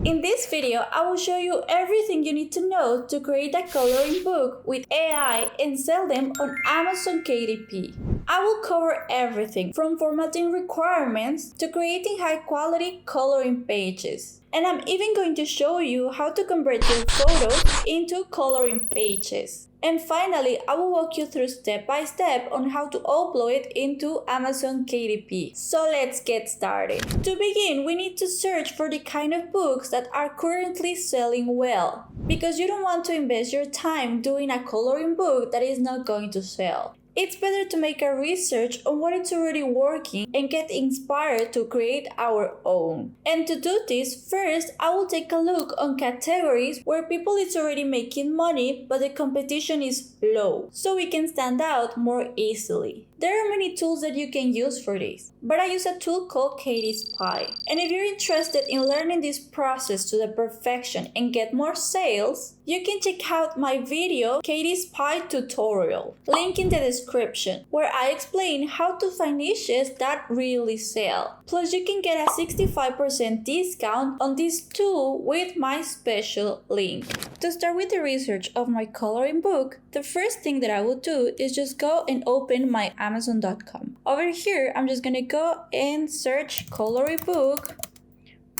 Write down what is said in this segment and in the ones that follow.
In this video, I will show you everything you need to know to create a coloring book with AI and sell them on Amazon KDP. I will cover everything from formatting requirements to creating high-quality coloring pages. And I'm even going to show you how to convert your photos into coloring pages. And finally, I will walk you through step by step on how to upload it into Amazon KDP. So let's get started. To begin, we need to search for the kind of books that are currently selling well, because you don't want to invest your time doing a coloring book that is not going to sell. It's better to make a research on what is already working and get inspired to create our own. And to do this, first I will take a look on categories where people is already making money but the competition is low, so we can stand out more easily. There are many tools that you can use for this, but I use a tool called Katie's Pie. And if you're interested in learning this process to the perfection and get more sales, you can check out my video Katie's Pie tutorial, link in the description, where I explain how to find niches that really sell. Plus you can get a 65% discount on this tool with my special link. To start with the research of my coloring book, the first thing that I will do is just go and open my Amazon.com. Over here, I'm just gonna go and search coloring book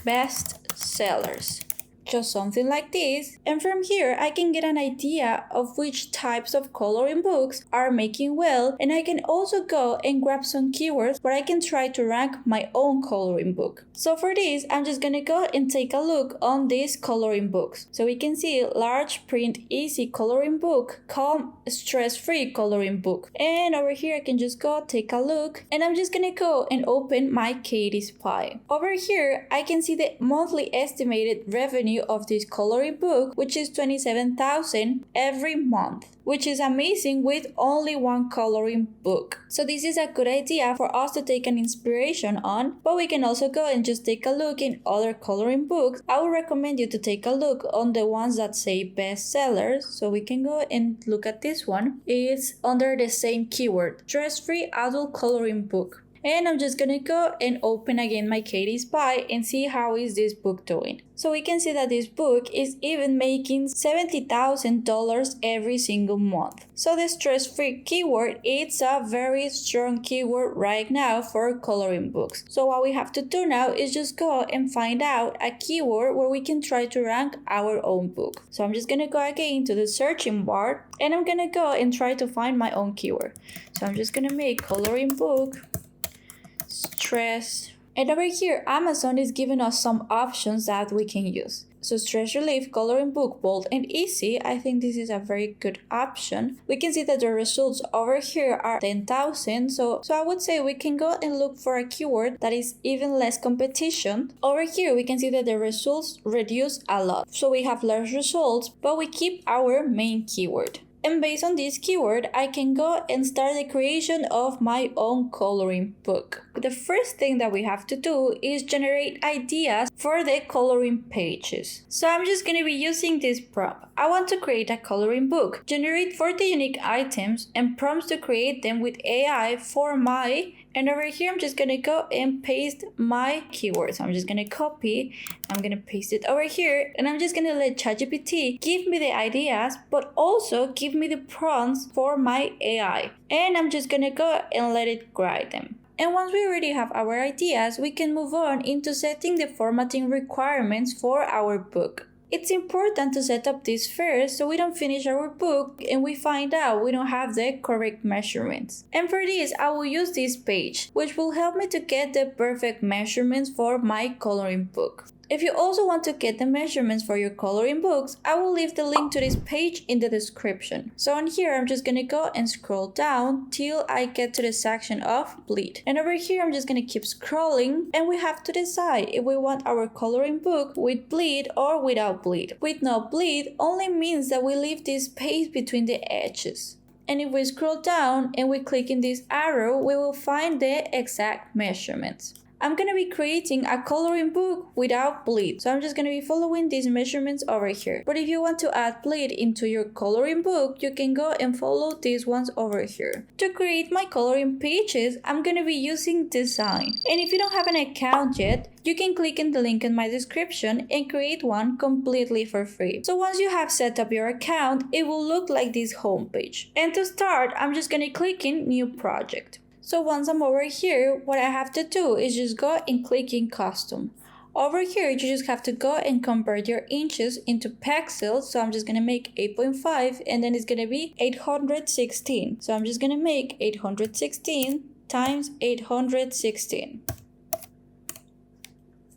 best sellers. Just something like this, and from here I can get an idea of which types of coloring books are making well, and I can also go and grab some keywords where I can try to rank my own coloring book. So for this, I'm just gonna go and take a look on these coloring books. So we can see large print easy coloring book, calm stress-free coloring book, and over here I can just go take a look, and I'm just gonna go and open my Katie's Pie. Over here I can see the monthly estimated revenue of this coloring book, which is $27,000 every month, which is amazing with only one coloring book. So this is a good idea for us to take an inspiration on, but we can also go and just take a look in other coloring books. I would recommend you to take a look on the ones that say bestsellers. So we can go and look at this one. It's under the same keyword, stress-free adult coloring book. And I'm just gonna go and open again my Katie's Pie and see how is this book doing. So we can see that this book is even making $70,000 every single month. So the stress-free keyword, it's a very strong keyword right now for coloring books. So what we have to do now is just go and find out a keyword where we can try to rank our own book. So I'm just gonna go again to the searching bar and I'm gonna go and try to find my own keyword. So I'm just gonna make coloring book stress, and over here Amazon is giving us some options that we can use. So stress relief coloring book bold and easy, I think this is a very good option. We can see that the results over here are 10,000, so I would say we can go and look for a keyword that is even less competition. Over here we can see that the results reduce a lot, so we have less results but we keep our main keyword. And based on this keyword, I can go and start the creation of my own coloring book. The first thing that we have to do is generate ideas for the coloring pages. So I'm just going to be using this prompt. I want to create a coloring book. Generate 40 unique items and prompts to create them with AI for my... And over here, I'm just going to go and paste my keywords. I'm just going to copy, I'm going to paste it over here, and I'm just going to let ChatGPT give me the ideas, but also give me the prompts for my AI. And I'm just going to go and let it write them. And once we already have our ideas, we can move on into setting the formatting requirements for our book. It's important to set up this first so we don't finish our book and we find out we don't have the correct measurements. And for this, I will use this page, which will help me to get the perfect measurements for my coloring book. If you also want to get the measurements for your coloring books, I will leave the link to this page in the description. So on here, I'm just going to go and scroll down till I get to the section of bleed. And over here, I'm just going to keep scrolling and we have to decide if we want our coloring book with bleed or without bleed. With no bleed only means that we leave this space between the edges. And if we scroll down and we click in this arrow, we will find the exact measurements. I'm going to be creating a coloring book without bleed. So I'm just going to be following these measurements over here. But if you want to add bleed into your coloring book, you can go and follow these ones over here. To create my coloring pages, I'm going to be using Design. And if you don't have an account yet, you can click in the link in my description and create one completely for free. So once you have set up your account, it will look like this homepage. And to start, I'm just going to click in New Project. So once I'm over here, what I have to do is just go and click in Custom. Over here, you just have to go and convert your inches into pixels. So I'm just going to make 8.5 and then it's going to be 816. So I'm just going to make 816 times 816.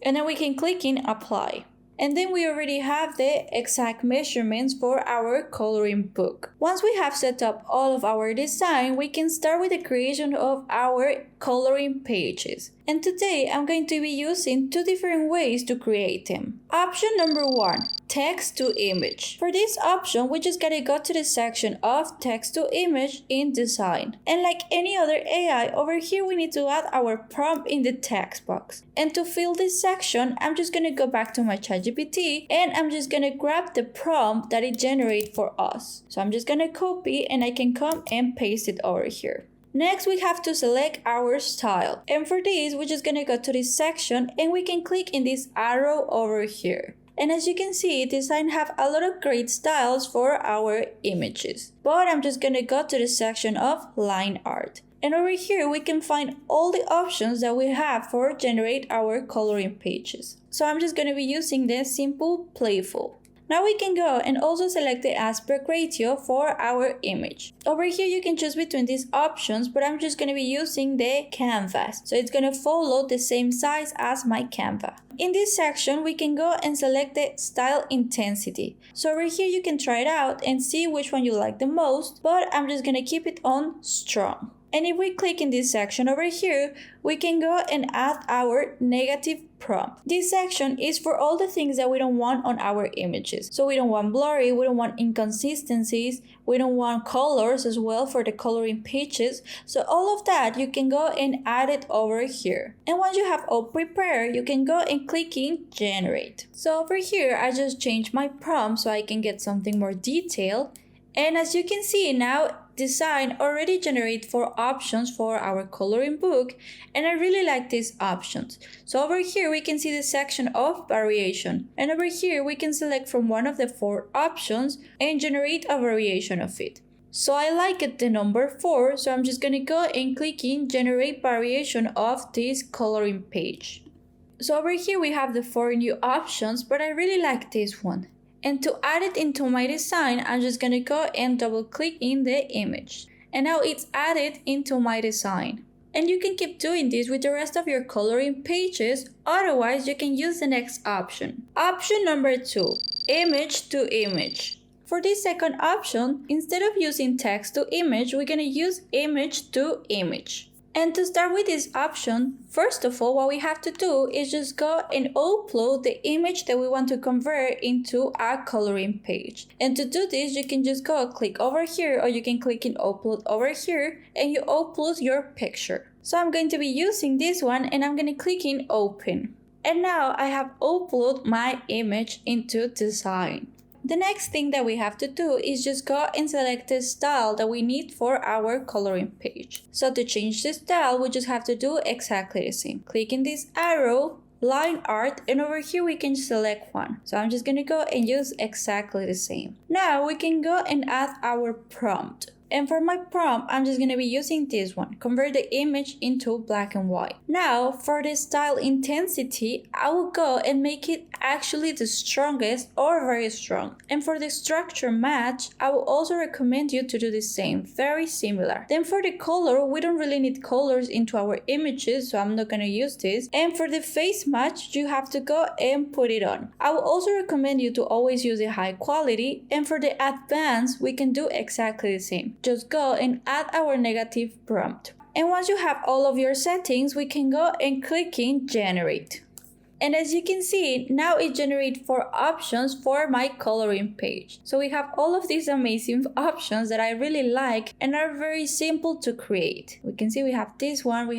And then we can click in Apply. And then we already have the exact measurements for our coloring book. Once we have set up all of our design, we can start with the creation of our coloring pages. And today I'm going to be using two different ways to create them. Option number 1, text to image. For this option, we just gotta go to the section of text to image in design. And like any other AI, over here we need to add our prompt in the text box. And to fill this section, I'm just gonna go back to my ChatGPT and I'm just gonna grab the prompt that it generated for us. So I'm just gonna copy and I can come and paste it over here. Next, we have to select our style. And for this, we're just gonna go to this section and we can click in this arrow over here. And as you can see, Design have a lot of great styles for our images. But I'm just gonna go to the section of line art. And over here, we can find all the options that we have for generate our coloring pages. So I'm just gonna be using the simple playful. Now we can go and also select the aspect ratio for our image. Over here you can choose between these options, but I'm just going to be using the canvas. So it's going to follow the same size as my canvas. In this section we can go and select the style intensity. So over here you can try it out and see which one you like the most, but I'm just going to keep it on strong. And if we click in this section over here, we can go and add our negative prompt. This section is for all the things that we don't want on our images. So we don't want blurry, we don't want inconsistencies, we don't want colors as well for the coloring pages. So all of that, you can go and add it over here. And once you have all prepared, you can go and click in Generate. So over here, I just changed my prompt so I can get something more detailed. And as you can see now, Design already generate 4 options for our coloring book, and I really like these options. So over here we can see the section of variation, and over here we can select from one of the 4 options and generate a variation of it. So I like it the number 4, so I'm just gonna go and click in generate variation of this coloring page. So over here we have the 4 new options, but I really like this one. And to add it into my design, I'm just gonna go and double click in the image. And now it's added into my design. And you can keep doing this with the rest of your coloring pages, otherwise you can use the next option. Option number 2, image to image. For this second option, instead of using text to image, we're gonna use image to image. And to start with this option, first of all, what we have to do is just go and upload the image that we want to convert into a coloring page. And to do this, you can just go click over here, or you can click in upload over here and you upload your picture. So I'm going to be using this one and I'm going to click in open. And now I have uploaded my image into design. The next thing that we have to do is just go and select the style that we need for our coloring page. So to change the style, we just have to do exactly the same. Click in this arrow, line art, and over here we can select one. So I'm just gonna go and use exactly the same. Now we can go and add our prompt. And for my prompt, I'm just going to be using this one, convert the image into black and white. Now, for the style intensity, I will go and make it actually the strongest or very strong. And for the structure match, I will also recommend you to do the same, very similar. Then for the color, we don't really need colors into our images, so I'm not going to use this. And for the face match, you have to go and put it on. I will also recommend you to always use a high quality. And for the advanced, we can do exactly the same. Just go and add our negative prompt. And once you have all of your settings, we can go and click in Generate. And as you can see, now it generates 4 options for my coloring page. So we have all of these amazing options that I really like and are very simple to create. We can see we have this one,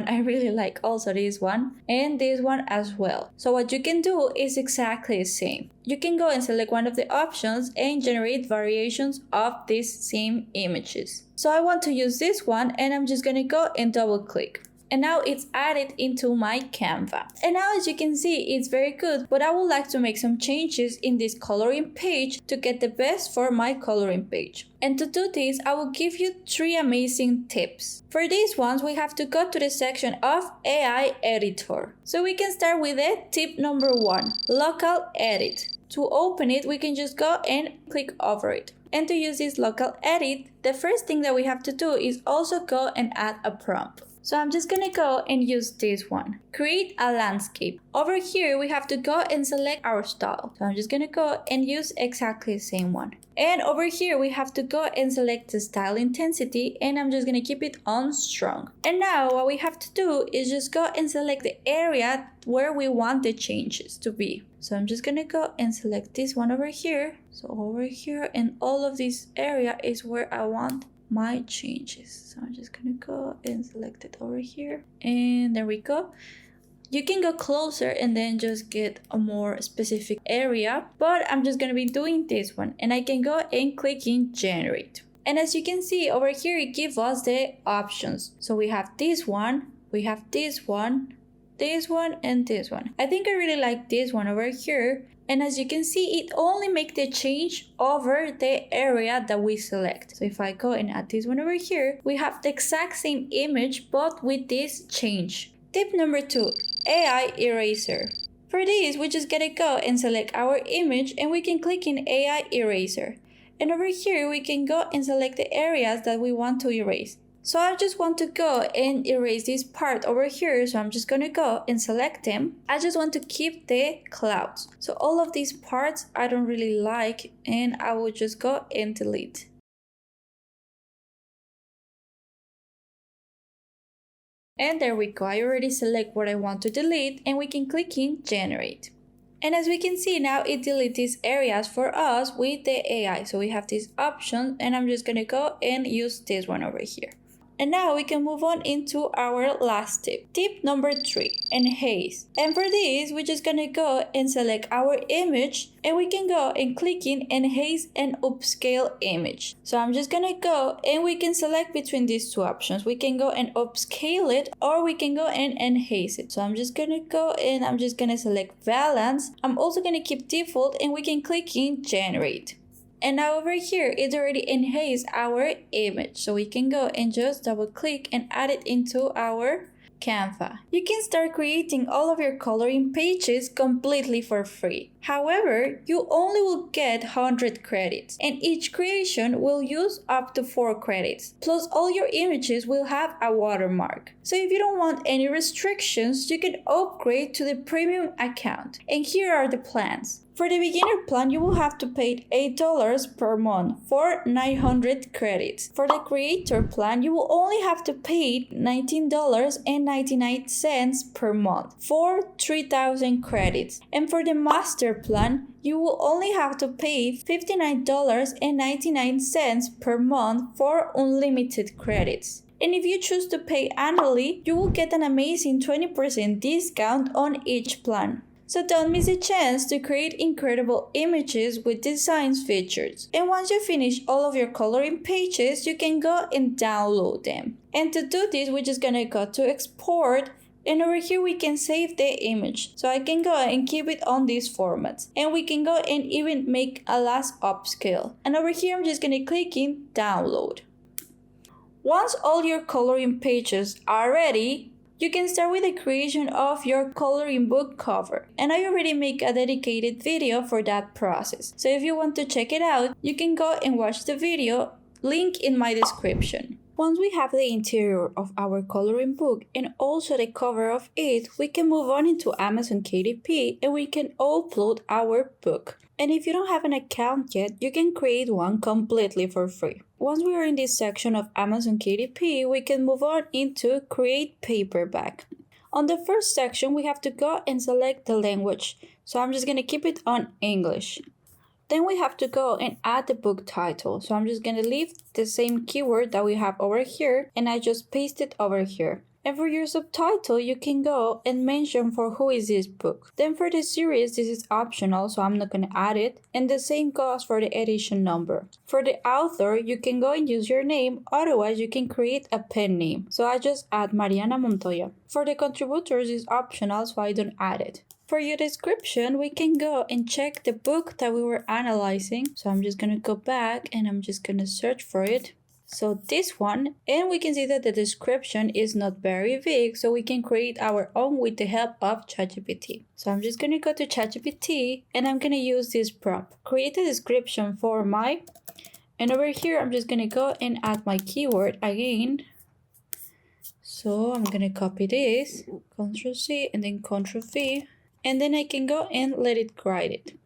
I really like also this one, and this one as well. So what you can do is exactly the same. You can go and select one of the options and generate variations of these same images. So I want to use this one and I'm just gonna go and double click. And now it's added into my Canva. And now as you can see, it's very good, but I would like to make some changes in this coloring page to get the best for my coloring page. And to do this, I will give you 3 amazing tips. For these ones, we have to go to the section of AI Editor. So we can start with it. Tip number 1, local edit. To open it, we can just go and click over it. And to use this local edit, the first thing that we have to do is also go and add a prompt. So I'm just gonna go and use this one. Create a landscape. Over here, we have to go and select our style. So I'm just gonna go and use exactly the same one. And over here, we have to go and select the style intensity, and I'm just gonna keep it on strong. And now what we have to do is just go and select the area where we want the changes to be. So I'm just gonna go and select this one over here. So over here, and all of this area is where I want my changes. So I'm just gonna go and select it over here, and there we go. You can go closer and then just get a more specific area, but I'm just gonna be doing this one, and I can go and click in generate. And as you can see over here, it gives us the options. So we have this one, we have this one, this one, and this one. I think I really like this one over here. And as you can see, it only makes the change over the area that we select. So if I go and add this one over here, we have the exact same image, but with this change. Tip number 2, AI Eraser. For this, we just gotta go and select our image, and we can click in AI Eraser. And over here, we can go and select the areas that we want to erase. So I just want to go and erase this part over here. So I'm just gonna go and select them. I just want to keep the clouds. So all of these parts I don't really like, and I will just go and delete. And there we go. I already select what I want to delete, and we can click in generate. And as we can see now, it deletes these areas for us with the AI. So we have this option, and I'm just gonna go and use this one over here. And now we can move on into our last tip. Tip number 3, enhance. And for this, we're just gonna go and select our image, and we can go and click in enhance and upscale image. So I'm just gonna go and we can select between these 2 options. We can go and upscale it, or we can go and enhance it. So I'm just gonna go and I'm just gonna select balance. I'm also gonna keep default, and we can click in generate. And now over here, it's already enhanced our image. So we can go and just double click and add it into our Canva. You can start creating all of your coloring pages completely for free. However, you only will get 100 credits, and each creation will use up to 4 credits. Plus, all your images will have a watermark. So if you don't want any restrictions, you can upgrade to the premium account. And here are the plans. For the beginner plan, you will have to pay $8 per month for 900 credits. For the creator plan, you will only have to pay $19.99 per month for 3,000 credits. And for the master plan, you will only have to pay $59.99 per month for unlimited credits. And if you choose to pay annually, you will get an amazing 20% discount on each plan. So don't miss a chance to create incredible images with designs features. And once you finish all of your coloring pages, you can go and download them. And to do this, we're just gonna go to export, and over here we can save the image. So I can go and keep it on this format. And we can go and even make a last upscale. And over here I'm just gonna click in download. Once all your coloring pages are ready, you can start with the creation of your coloring book cover. And I already make a dedicated video for that process. So if you want to check it out, you can go and watch the video, link in my description. Once we have the interior of our coloring book and also the cover of it, we can move on into Amazon KDP and we can upload our book. And if you don't have an account yet, you can create one completely for free. Once we are in this section of Amazon KDP, we can move on into create paperback. On the first section, we have to go and select the language. So I'm just going to keep it on English. Then we have to go and add the book title. So I'm just going to leave the same keyword that we have over here and I just paste it over here. And for your subtitle, you can go and mention for who is this book. Then for the series, this is optional, so I'm not going to add it. And the same goes for the edition number. For the author, you can go and use your name, otherwise you can create a pen name. So I just add Mariana Montoya. For the contributors, it's optional, so I don't add it. For your description, we can go and check the book that we were analyzing. So I'm just going to go back and I'm just going to search for it. So this one, and we can see that the description is not very big, so we can create our own with the help of ChatGPT. So I'm just going to go to ChatGPT and I'm going to use this prompt. Create a description for my, and over here I'm just going to go and add my keyword again. So I'm going to copy this, Ctrl C and then Ctrl V, and then I can go and let it write it.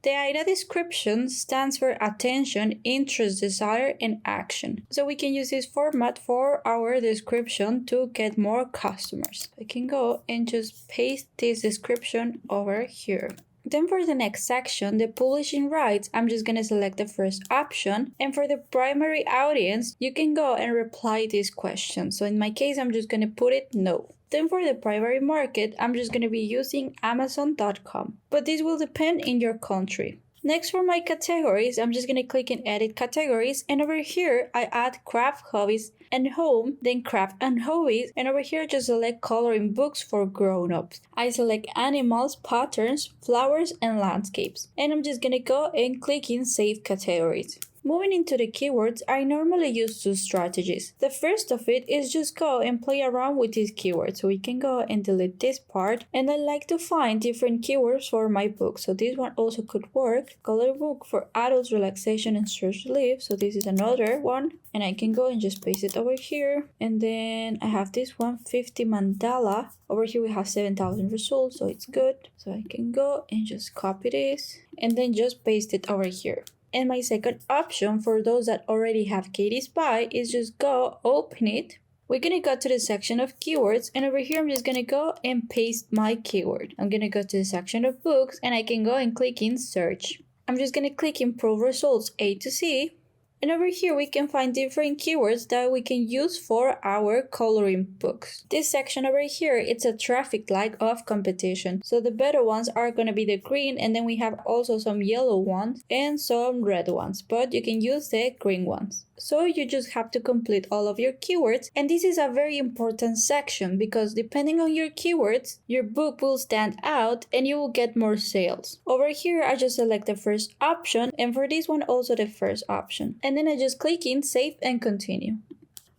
The idea description stands for attention, interest, desire, and action. So we can use this format for our description to get more customers. I can go and just paste this description over here. Then for the next section, the publishing rights, I'm just going to select the first option. And for the primary audience, you can go and reply this question. So in my case, I'm just going to put it no. Then for the primary market, I'm just going to be using Amazon.com. But this will depend in your country. Next for my categories, I'm just going to click in edit categories. And over here, I add craft, hobbies, and home, then craft and hobbies. And over here, just select coloring books for grown-ups. I select animals, patterns, flowers, and landscapes. And I'm just going to go and click in save categories. Moving into the keywords, I normally use two strategies. The first of it is just go and play around with these keywords. So we can go and delete this part. And I like to find different keywords for my book. So this one also could work. Color book for adults, relaxation, and stress relief. So this is another one. And I can go and just paste it over here. And then I have this one, 50 mandala. Over here we have 7,000 results, so it's good. So I can go and just copy this and then just paste it over here. And my second option for those that already have Katie Spy is just go open it. We're going to go to the section of keywords and over here I'm just going to go and paste my keyword. I'm going to go to the section of books and I can go and click in search. I'm just going to click improve results A to C. And over here we can find different keywords that we can use for our coloring books. This section over here, it's a traffic light of competition. So the better ones are going to be the green and then we have also some yellow ones and some red ones. But you can use the green ones. So you just have to complete all of your keywords. And this is a very important section because depending on your keywords, your book will stand out and you will get more sales. Over here, I just select the first option and for this one also the first option. And then I just click in save and continue.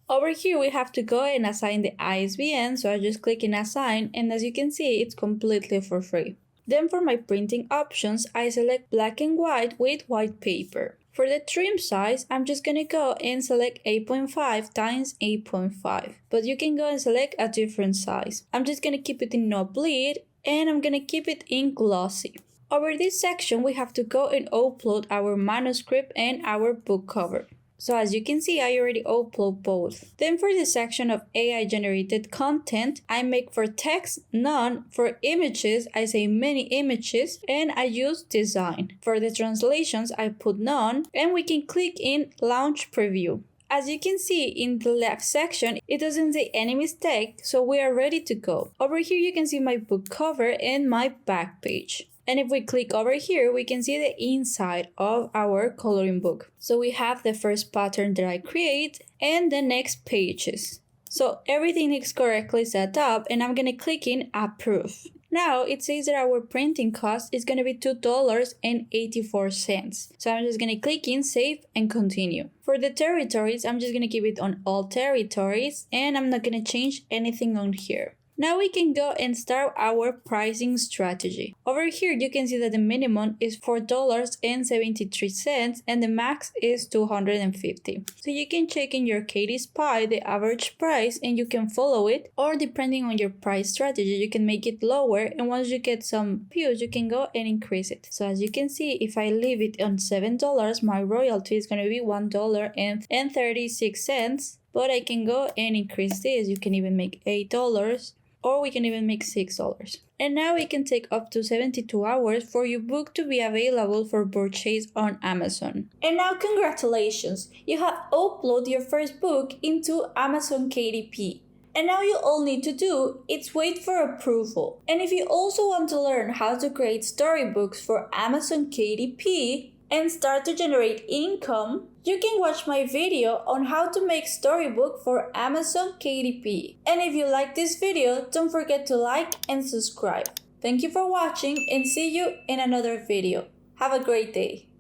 Over here, we have to go and assign the ISBN. So I just click in assign and as you can see, it's completely for free. Then for my printing options, I select black and white with white paper. For the trim size, I'm just going to go and select 8.5 times 8.5. But you can go and select a different size. I'm just going to keep it in no bleed and I'm going to keep it in glossy. Over this section, we have to go and upload our manuscript and our book cover. So as you can see, I already upload both. Then for the section of AI generated content, I make for text none, for images, I say many images, and I use design. For the translations, I put none, and we can click in launch preview. As you can see in the left section, it doesn't say any mistake, so we are ready to go. Over here, you can see my book cover and my back page. And if we click over here, we can see the inside of our coloring book. So we have the first pattern that I create and the next pages. So everything is correctly set up and I'm going to click in approve. Now it says that our printing cost is going to be $2.84. So I'm just going to click in save and continue. For the territories, I'm just going to keep it on all territories and I'm not going to change anything on here. Now we can go and start our pricing strategy. Over here, you can see that the minimum is $4.73 and the max is $250. So you can check in your Katie Spy the average price and you can follow it, or depending on your price strategy, you can make it lower and once you get some views, you can go and increase it. So as you can see, if I leave it on $7, my royalty is going to be $1.36. But I can go and increase this. You can even make $8. or we can even make $6. And now it can take up to 72 hours for your book to be available for purchase on Amazon. And now congratulations, you have uploaded your first book into Amazon KDP. And now you all need to do is wait for approval. And if you also want to learn how to create storybooks for Amazon KDP and start to generate income, you can watch my video on how to make storybook for Amazon KDP. And if you like this video, don't forget to like and subscribe. Thank you for watching and see you in another video. Have a great day.